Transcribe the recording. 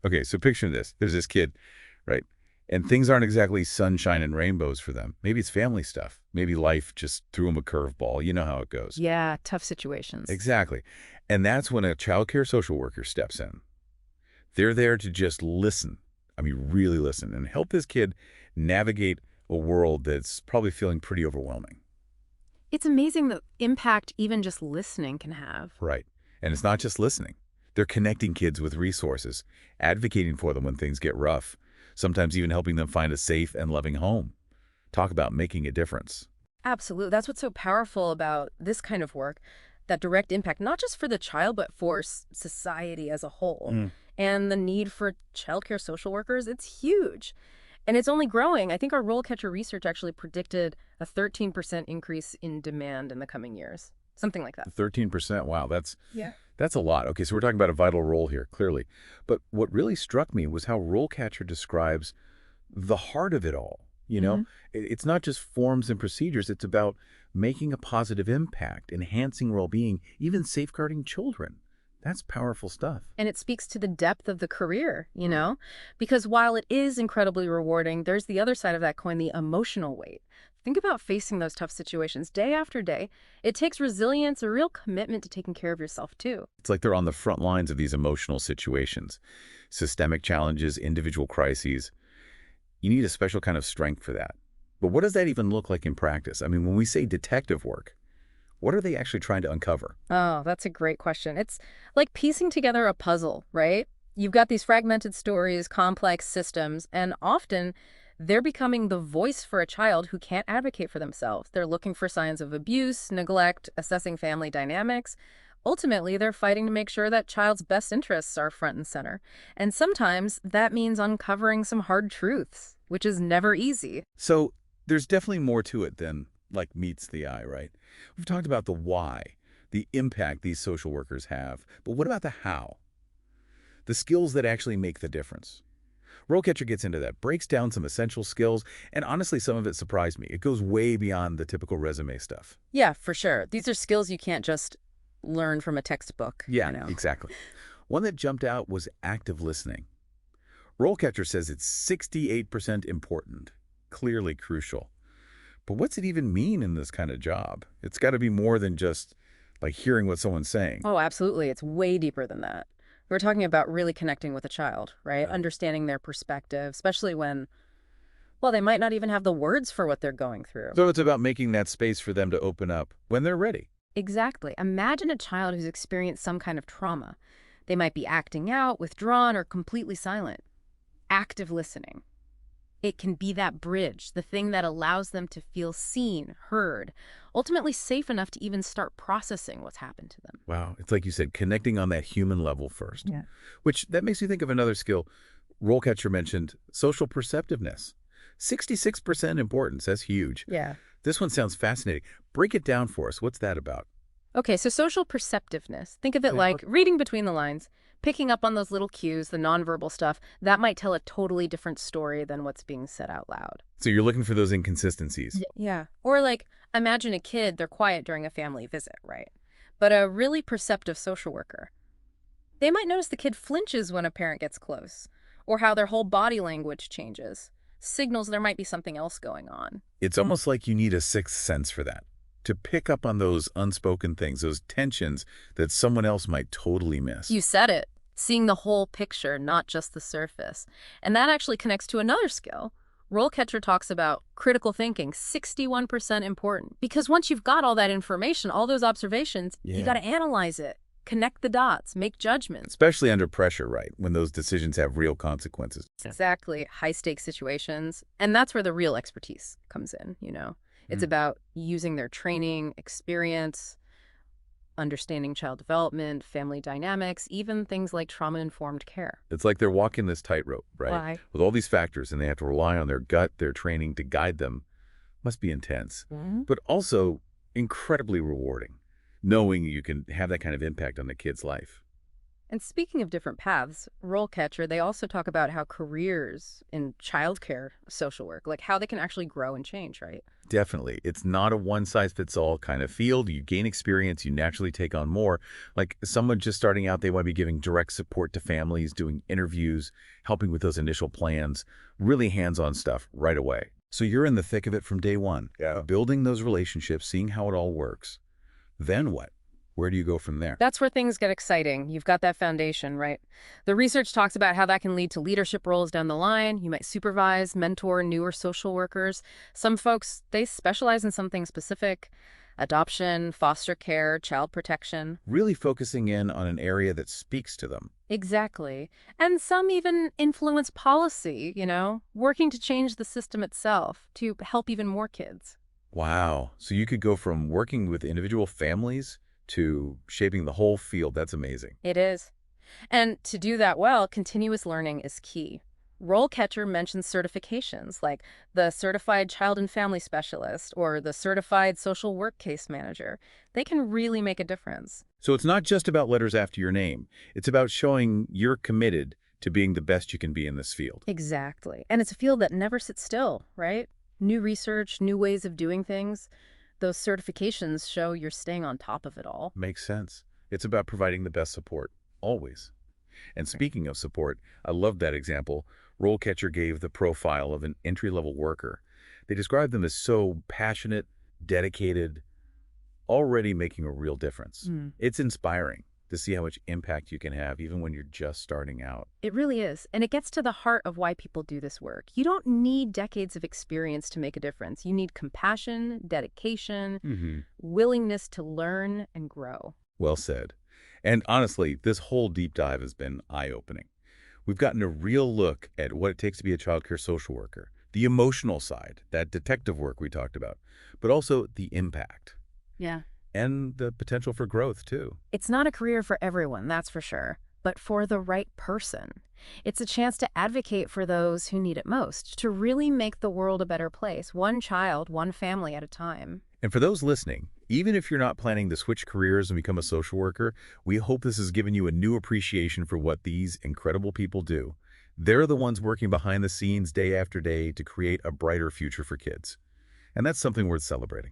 Okay, so picture this. There's this kid, right? And things aren't exactly sunshine and rainbows for them. Maybe it's family stuff. Maybe life just threw him a curveball. You know how it goes. Yeah, tough situations. Exactly. And that's when a child care social worker steps in. They're there to just listen. I mean, really listen and help this kid navigate a world that's probably feeling pretty overwhelming. It's amazing the impact even just listening can have. Right. And it's not just listening. They're connecting kids with resources, advocating for them when things get rough, sometimes even helping them find a safe and loving home. Talk about making a difference. Absolutely. That's what's so powerful about this kind of work, that direct impact, not just for the child, but for society as a whole. Mm. And the need for childcare social workers, it's huge. And it's only growing. I think our RoleCatcher research actually predicted a 13% increase in demand in the coming years. Something like that. 13%. Wow, Yeah. that's a lot. Okay, so we're talking about a vital role here, clearly. But what really struck me was how RoleCatcher describes the heart of it all. You know, hmm It's not just forms and procedures. It's about making a positive impact, enhancing well-being, even safeguarding children. That's powerful stuff. And it speaks to the depth of the career, you know? Because while it is incredibly rewarding, there's the other side of that coin, the emotional weight. Think about facing those tough situations day after day. It takes resilience, a real commitment to taking care of yourself, too. It's like they're on the front lines of these emotional situations, systemic challenges, individual crises. You need a special kind of strength for that. But what does that even look like in practice? I mean, when we say detective work, what are they actually trying to uncover? Oh, that's a great question. It's like piecing together a puzzle, right? You've got these fragmented stories, complex systems, and often they're becoming the voice for a child who can't advocate for themselves. They're looking for signs of abuse, neglect, assessing family dynamics. Ultimately, they're fighting to make sure that child's best interests are front and center. And sometimes that means uncovering some hard truths, which is never easy. So there's definitely more to it than like meets the eye, right? We've talked about the why, the impact these social workers have. But what about the how? The skills that actually make the difference. RoleCatcher gets into that, breaks down some essential skills, and honestly, some of it surprised me. It goes way beyond the typical resume stuff. Yeah, for sure. These are skills you can't just learn from a textbook, Yeah, exactly. One that jumped out was active listening. RoleCatcher says it's 68% important, clearly crucial. But what's it even mean in this kind of job? It's got to be more than just like hearing what someone's saying. Oh, absolutely. It's way deeper than that. We're talking about really connecting with a child, right? Yeah. Understanding their perspective, especially when, well, they might not even have the words for what they're going through. So it's about making that space for them to open up when they're ready. Exactly. Imagine a child who's experienced some kind of trauma. They might be acting out, withdrawn, or completely silent. Active listening. It can be that bridge, the thing that allows them to feel seen, heard, ultimately safe enough to even start processing what's happened to them. Wow, it's like you said, connecting on that human level first. Yeah. Which that makes me think of another skill. RoleCatcher mentioned social perceptiveness. 66% importance, that's huge. Yeah. This one sounds fascinating. Break it down for us. What's that about? Okay, so social perceptiveness. Think of it like reading between the lines, picking up on those little cues, the nonverbal stuff. That might tell a totally different story than what's being said out loud. So you're looking for those inconsistencies. Yeah. Or like, imagine a kid, they're quiet during a family visit, right? But a really perceptive social worker. They might notice the kid flinches when a parent gets close, or how their whole body language changes. Signals there might be something else going on. It's almost like you need a sixth sense for that, to pick up on those unspoken things, those tensions that someone else might totally miss. You said it. Seeing the whole picture, not just the surface. And that actually connects to another skill. RoleCatcher talks about critical thinking, 61% important. Because once you've got all that information, all those observations, you got to analyze it, connect the dots, make judgments. Especially under pressure, right? When those decisions have real consequences. Exactly. High-stakes situations. And that's where the real expertise comes in, you know. It's about using their training, experience, understanding child development, family dynamics, even things like trauma-informed care. It's like they're walking this tightrope, right? Why? With all these factors, and they have to rely on their gut, their training to guide them. Must be intense, but also incredibly rewarding, knowing you can have that kind of impact on the kid's life. And speaking of different paths, RoleCatcher, they also talk about how careers in childcare social work, like how they can actually grow and change, right? Definitely. It's not a one-size-fits-all kind of field. You gain experience, you naturally take on more. Like someone just starting out, they want to be giving direct support to families, doing interviews, helping with those initial plans, really hands-on stuff right away. So you're in the thick of it from day one, Yeah. building those relationships, seeing how it all works. Then what? Where do you go from there? That's where things get exciting. You've got that foundation, right? The research talks about how that can lead to leadership roles down the line. You might supervise, mentor newer social workers. Some folks, they specialize in something specific: adoption, foster care, child protection. Really focusing in on an area that speaks to them. Exactly. And some even influence policy, working to change the system itself to help even more kids. Wow. So you could go from working with individual families to shaping the whole field. That's amazing. It is. And to do that well, continuous learning is key. RoleCatcher mentions certifications like the Certified Child and Family Specialist or the Certified Social Work Case Manager. They can really make a difference. So it's not just about letters after your name. It's about showing you're committed to being the best you can be in this field. Exactly. And it's a field that never sits still, right? New research, new ways of doing things. Those certifications show you're staying on top of it all. Makes sense. It's about providing the best support, always. And speaking of support, I love that example. RoleCatcher gave the profile of an entry-level worker. They described them as so passionate, dedicated, already making a real difference. It's inspiring to see how much impact you can have even when you're just starting out. It really is. And it gets to the heart of why people do this work. You don't need decades of experience to make a difference. You need compassion, dedication, willingness to learn and grow. Well said. And honestly, this whole deep dive has been eye-opening. We've gotten a real look at what it takes to be a child care social worker, the emotional side, that detective work we talked about, but also the impact Yeah. and the potential for growth, too. It's not a career for everyone, that's for sure, but for the right person. It's a chance to advocate for those who need it most, to really make the world a better place, one child, one family at a time. And for those listening, even if you're not planning to switch careers and become a social worker, we hope this has given you a new appreciation for what these incredible people do. They're the ones working behind the scenes day after day to create a brighter future for kids. And that's something worth celebrating.